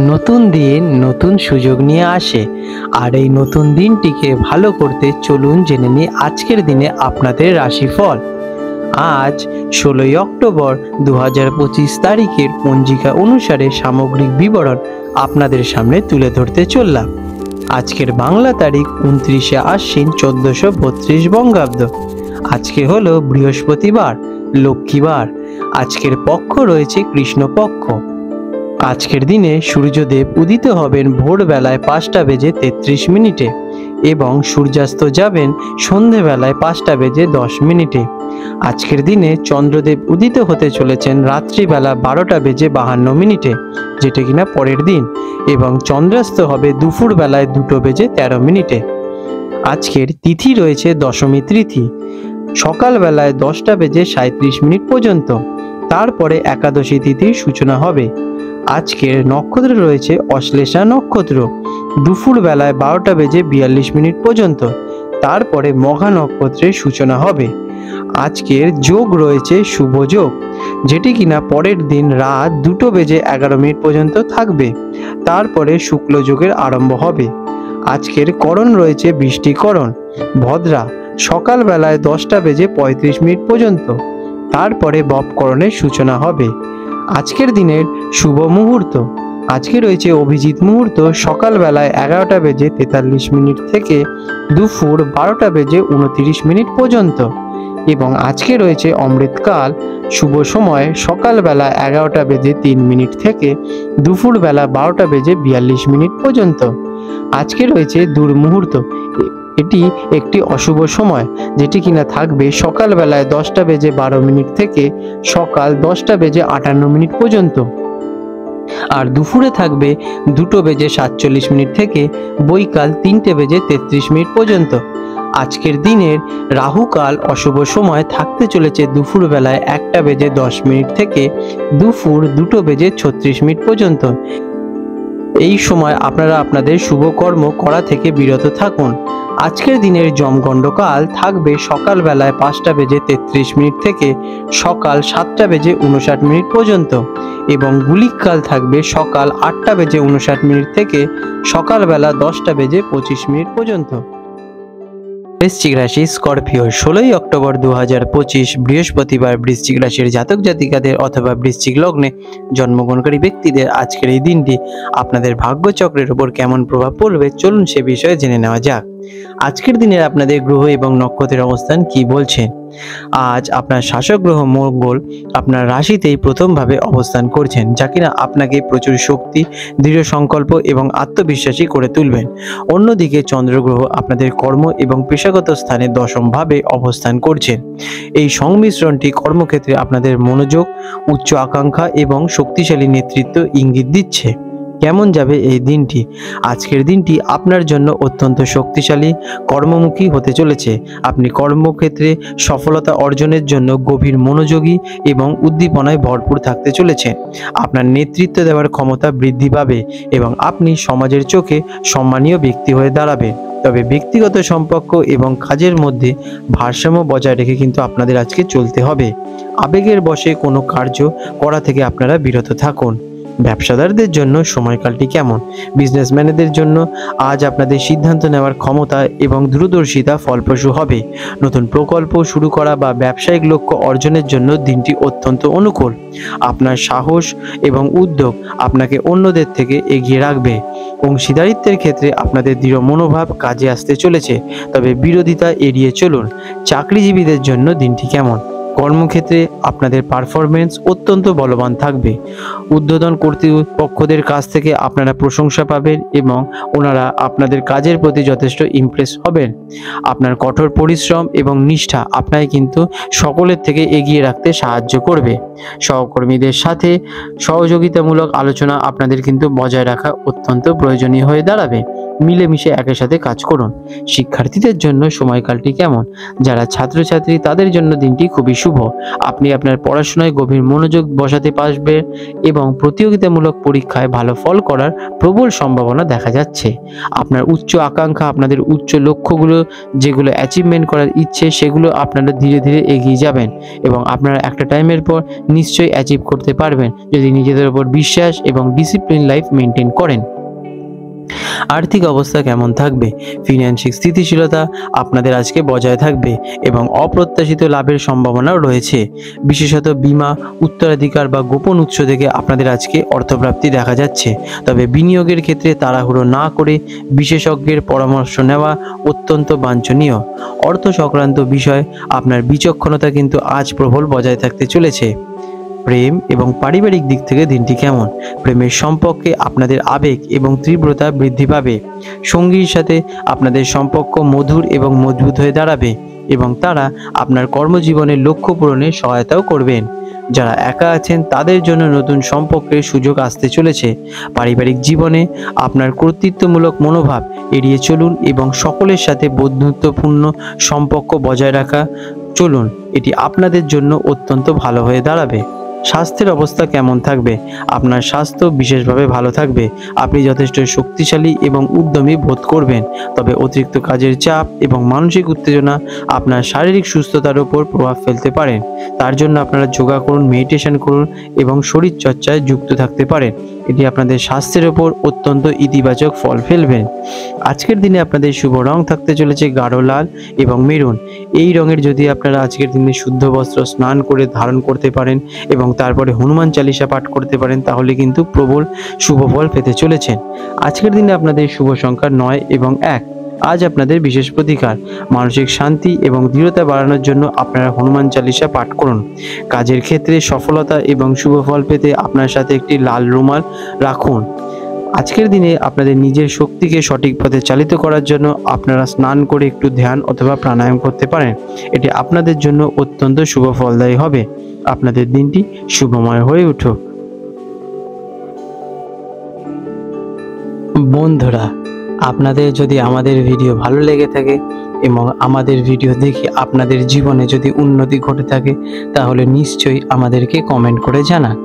নতুন দিন নতুন সুযোগ নিয়ে আসে। আর এই নতুন দিনটিকে ভালো করতে চলুন জেনে নিই আজকের দিনে আপনাদের রাশিফল। আজ 16ই অক্টোবর 2025 তারিখের পঞ্জিকা অনুসারে সামগ্রিক বিবরণ আপনাদের সামনে তুলে ধরতে চললাম। আজকের বাংলা তারিখ 29শে আশ্বিন 1432 বঙ্গাব্দ। আজকে হলো বৃহস্পতিবার, লক্ষ্মীবার। আজকের পক্ষ রয়েছে কৃষ্ণপক্ষ। আজকের দিনে সূর্যদেব উদিত হবেন ভোরবেলায় 5:33 এবং সূর্যাস্ত যাবেন সন্ধেবেলায় 5:10। আজকের দিনে চন্দ্রদেব উদিত হতে চলেছেন রাত্রিবেলা 12:52, যেটা কিনা পরের দিন, এবং চন্দ্রাস্ত হবে দুপুরবেলায় 2:13। আজকের তিথি রয়েছে দশমী তিথি, সকালবেলায় 10:37 পর্যন্ত। তারপরে একাদশী তিথির সূচনা হবে। আজকের নক্ষত্র রয়েছে অশ্লেষা নক্ষত্র, দুপুর বেলায় 12:42 পর্যন্ত। তারপরে মঘা নক্ষত্রের সূচনা হবে। আজকের যোগ রয়েছে শুভ যোগ, যেটি কিনা পরের দিন রাত 2:11 পর্যন্ত থাকবে। তারপরে শুক্ল যোগের আরম্ভ হবে। আজকের করণ রয়েছে বৃষ্টিকরণ, ভদ্রা, সকালবেলায় 10:35 পর্যন্ত। তারপরে বপকরণের সূচনা হবে। আজকের দিনের শুভ মুহূর্ত, আজকে রয়েছে অভিজিৎ মুহূর্ত, সকালবেলায় 11:43 থেকে দুপুর 12:29 পর্যন্ত। এবং আজকে রয়েছে অমৃতকাল, শুভ সময় সকালবেলা 11:03 থেকে দুপুরবেলা 12:42 পর্যন্ত। আজকে রয়েছে দুর্মুহূর্ত, এটি একটি অশুভ সময়, যেটি কিনা থাকবে সকালবেলায় 10:12 থেকে সকাল 10:58 পর্যন্ত। আর দুপুরে থাকবে 2:47 থেকে বৈকাল 3:33 পর্যন্ত। আজকের দিনের রাহুকাল অশুভ সময় থাকতে চলেছে দুপুরবেলায় 1:10 থেকে দুপুর 2:36 পর্যন্ত। এই সময় আপনারা আপনাদের শুভ কর্ম করা থেকে বিরত থাকুন। আজকের দিনের যমগণ্ডকাল থাকবে সকালবেলায় 5:33 থেকে সকাল 7:59 পর্যন্ত, এবং গুলিককাল থাকবে সকাল 8:59 থেকে সকালবেলা 10:25 পর্যন্ত। বৃশ্চিক রাশি স্করপিও, 16ই অক্টোবর 2025 বৃহস্পতিবার বৃশ্চিক রাশির জাতক জাতিকাদের অথবা বৃশ্চিক লগ্নে জন্মগ্রহণকারী ব্যক্তিদের আজকের এই দিনটি আপনাদের ভাগ্যচক্রের উপর কেমন প্রভাব পড়বে চলুন সে বিষয়ে জেনে নেওয়া যাক। আজকের দিনের আপনাদের গ্রহ এবং নক্ষত্রের অবস্থান কি বলছে। আজ আপনার শাসক গ্রহ মঙ্গল আপনার রাশিতেই প্রথমভাবে অবস্থান করছেন, যা কিনা আপনাকে প্রচুর শক্তি, দৃঢ় সংকল্প এবং আত্মবিশ্বাসী করে তুলবেন। অন্যদিকে চন্দ্রগ্রহ আপনাদের কর্ম এবং পেশাগত স্থানে দশমভাবে অবস্থান করছেন। এই সংমিশ্রণটি কর্মক্ষেত্রে আপনাদের মনোযোগ, উচ্চ আকাঙ্ক্ষা এবং শক্তিশালী নেতৃত্ব ইঙ্গিত দিচ্ছে। কেমন যাবে এই দিনটি? আজকের দিনটি আপনার জন্য অত্যন্ত শক্তিশালী, কর্মমুখী হতে চলেছে। আপনি কর্মক্ষেত্রে সফলতা অর্জনের জন্য গভীর মনোযোগী এবং উদ্দীপনায় ভরপুর থাকতে চলেছে। আপনার নেতৃত্ব দেওয়ার ক্ষমতা বৃদ্ধি পাবে এবং আপনি সমাজের চোখে সম্মানীয় ব্যক্তি হয়ে দাঁড়াবেন। তবে ব্যক্তিগত সম্পর্ক এবং কাজের মধ্যে ভারসাম্য বজায় রেখে কিন্তু আপনাদের আজকে চলতে হবে। আবেগের বশে কোনো কার্য করা থেকে আপনারা বিরত থাকুন। ব্যবসাদারদের জন্য সময়কালটি কেমন? বিজনেসম্যানদের জন্য আজ আপনাদের সিদ্ধান্ত নেওয়ার ক্ষমতা এবং দূরদর্শিতা ফলপ্রসূ হবে। নতুন প্রকল্প শুরু করা বা ব্যবসায়িক লক্ষ্য অর্জনের জন্য দিনটি অত্যন্ত অনুকূল। আপনার সাহস এবং উদ্যোগ আপনাকে অন্যদের থেকে এগিয়ে রাখবে। অংশীদারিত্বের ক্ষেত্রে আপনাদের দৃঢ় মনোভাব কাজে আসতে চলেছে, তবে বিরোধিতা এড়িয়ে চলুন। চাকরিজীবীদের জন্য দিনটি কেমন? কর্মক্ষেত্রে আপনাদের পারফরমেন্স অত্যন্ত বলবান থাকবে। ঊর্ধ্বতন কর্তৃপক্ষদের কাছ থেকে আপনারা প্রশংসা পাবেন এবং ওনারা আপনাদের কাজের প্রতি যথেষ্ট ইমপ্রেস হবেন। আপনার কঠোর পরিশ্রম এবং নিষ্ঠা আপনাকে কিন্তু সকলের থেকে এগিয়ে রাখতে সাহায্য করবে। সহকর্মীদের সাথে সহযোগিতামূলক আলোচনা আপনাদের কিন্তু বজায় রাখা অত্যন্ত প্রয়োজনীয় হয়ে দাঁড়াবে। মিলেমিশে একের সাথে কাজ করুন। শিক্ষার্থীদের জন্য সময়কালটি কেমন? যারা ছাত্রছাত্রী তাদের জন্য দিনটি খুবই শুভ। শুভ। আপনি আপনার পড়াশোনায় গভীর মনোযোগ বসাতে পারবেন এবং প্রতিযোগিতামূলক পরীক্ষায় ভালো ফল করার প্রবল সম্ভাবনা দেখা যাচ্ছে। আপনার উচ্চ আকাঙ্ক্ষা, আপনাদের উচ্চ লক্ষ্যগুলো যেগুলো অ্যাচিভমেন্ট করার ইচ্ছে, সেগুলো আপনারা ধীরে ধীরে এগিয়ে যাবেন এবং আপনারা একটা টাইমের পর নিশ্চয়ই অ্যাচিভ করতে পারবেন যদি নিজেদের উপর বিশ্বাস এবং ডিসিপ্লিন লাইফ মেনটেন করেন। আর্থিক অবস্থা কেমন থাকবে? ফিনান্সিক স্থিতিশীলতা আপনাদের আজকে বজায় থাকবে এবং অপ্রত্যাশিত লাভের সম্ভাবনাও রয়েছে। বিশেষত বীমা, উত্তরাধিকার বা গোপন উৎস থেকে আপনাদের আজকে অর্থপ্রাপ্তি দেখা যাচ্ছে। তবে বিনিয়োগের ক্ষেত্রে তাড়াহুড়ো না করে বিশেষজ্ঞের পরামর্শ নেওয়া অত্যন্ত বাঞ্ছনীয়। অর্থ সংক্রান্ত বিষয় আপনার বিচক্ষণতা কিন্তু আজ প্রবল বজায় থাকতে চলেছে। প্রেম এবং পারিবারিক দিক থেকে দিনটি কেমন? প্রেমের সম্পর্কে আপনাদের আবেগ এবং তীব্রতা বৃদ্ধি পাবে। সঙ্গীর সাথে আপনাদের সম্পর্ক মধুর এবং মজবুত হয়ে দাঁড়াবে এবং তারা আপনার কর্মজীবনের লক্ষ্য পূরণে সহায়তাও করবেন। যারা একা আছেন তাদের জন্য নতুন সম্পর্কের সুযোগ আসতে চলেছে। পারিবারিক জীবনে আপনার কর্তৃত্বমূলক মনোভাব এড়িয়ে চলুন এবং সকলের সাথে বন্ধুত্বপূর্ণ সম্পর্ক বজায় রাখা চলুন। এটি আপনাদের জন্য অত্যন্ত ভালো হয়ে দাঁড়াবে। স্বাস্থ্যের অবস্থা কেমন থাকবে? আপনার স্বাস্থ্য বিশেষভাবে ভালো থাকবে। আপনি যথেষ্ট শক্তিশালী এবং উদ্যমী বোধ করবেন। তবে অতিরিক্ত কাজের চাপ এবং মানসিক উত্তেজনা আপনার শারীরিক সুস্থতার উপর প্রভাব ফেলতে পারেন। তার জন্য আপনারা যোগা করুন, মেডিটেশন করুন এবং শরীরচর্চায় যুক্ত থাকতে পারেন। এটি আপনাদের স্বাস্থ্যের উপর অত্যন্ত ইতিবাচক ফল ফেলবেন। আজকের দিনে আপনাদের শুভ রং থাকতে চলেছে গাঢ় লাল এবং মেরুন। এই রঙের যদি আপনারা আজকের দিনে শুদ্ধ বস্ত্র স্নান করে ধারণ করতে পারেন এবং তারপরে হনুমান চালিসা পাঠ করতে পারেন তাহলে কিন্তু প্রবল শুভ ফল পেতে চলেছেন। আজকের দিনে আপনাদের শুভ সংখ্যা 9 এবং 1। আজ আপনাদের বিশেষ প্রতিকার মানসিক শান্তি এবং দৃঢ়তা বাড়ানোর জন্য আপনারা হনুমান চালিসা পাঠ করুন। কাজের ক্ষেত্রে সফলতা এবং শুভ ফল পেতে আপনার সাথে একটি লাল রুমাল রাখুন। আজকের দিনে আপনাদের নিজের শক্তিকে সঠিক পথে চালিত করার জন্য আপনারা স্নান করে একটু ধ্যান অথবা প্রাণায়াম করতে পারেন। এটি আপনাদের জন্য অত্যন্ত শুভ ফলদায়ী হবে। আপনাদের দিনটি শুভময় হয়ে উঠুক। বন্ধুরা, আপনাদের যদি আমাদের ভিডিও ভালো লেগে থাকে এবং আমাদের ভিডিও দেখে আপনাদের জীবনে যদি উন্নতি ঘটে থাকে তাহলে নিশ্চয়ই আমাদেরকে কমেন্ট করে জানান।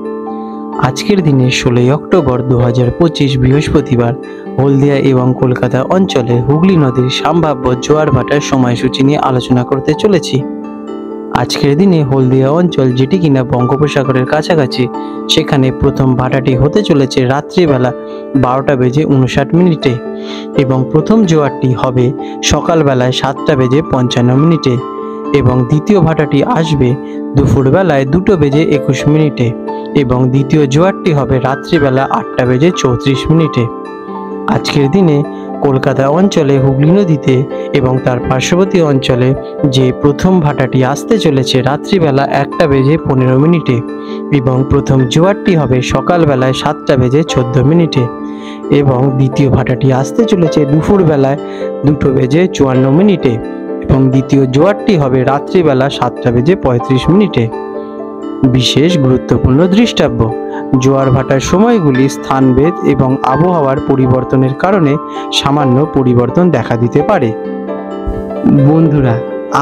আজকের দিনে 16 অক্টোবর 2025 বৃহস্পতিবার হলদিয়া এবং কলকাতা অঞ্চলে হুগলি নদীর সম্ভাব্য জোয়ার ভাটার সময়সূচি নিয়ে আলোচনা করতে চলেছি। আজকের দিনে হলদিয়া অঞ্চল যেটি কিনা বঙ্গোপসাগরের কাছাকাছি, সেখানে প্রথম ভাটাটি হতে চলেছে রাত্রিবেলা 12:59 এবং প্রথম জোয়ারটি হবে সকালবেলায় 7:55 এবং দ্বিতীয় ভাটাটি আসবে দুপুরবেলায় 2:21 এবং দ্বিতীয় জোয়ারটি হবে রাত্রিবেলা 8:34। আজকের দিনে কলকাতা অঞ্চলে হুগলি নদীতে এবং তার পার্শ্ববর্তী অঞ্চলে যে প্রথম ভাটাটি আসতে চলেছে রাত্রিবেলা 1:15 এবং প্রথম জোয়ারটি হবে সকালবেলায় 7:14 এবং দ্বিতীয় ভাটাটি আসতে চলেছে দুপুরবেলায় 2:54 এবং দ্বিতীয় জোয়ারটি হবে রাত্রিবেলা 7:35। বিশেষ গুরুত্বপূর্ণ দৃষ্টাব্য: জোয়ার ভাটার সময়গুলি স্থানভেদ এবং আবহাওয়ার পরিবর্তনের কারণে সামান্য পরিবর্তন দেখা দিতে পারে। বন্ধুরা,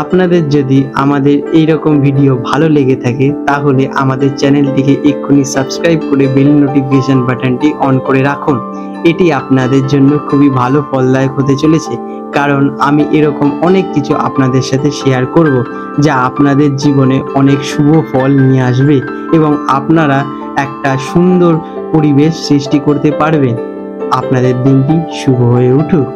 আপনাদের যদি আমাদের এই রকম ভিডিও ভালো লেগে থাকে তাহলে আমাদের চ্যানেলটিকে এক্ষুনি সাবস্ক্রাইব করে বেল নোটিফিকেশন বাটনটি অন করে রাখুন। এটি আপনাদের জন্য খুবই ভালো ফলদায়ক হতে চলেছে, কারণ আমি এরকম অনেক কিছু আপনাদের সাথে শেয়ার করব যা আপনাদের জীবনে অনেক শুভ ফল নিয়ে আসবে এবং আপনারা একটা সুন্দর পরিবেশ সৃষ্টি করতে পারবেন। আপনাদের দিনটি শুভ হয়ে উঠুক।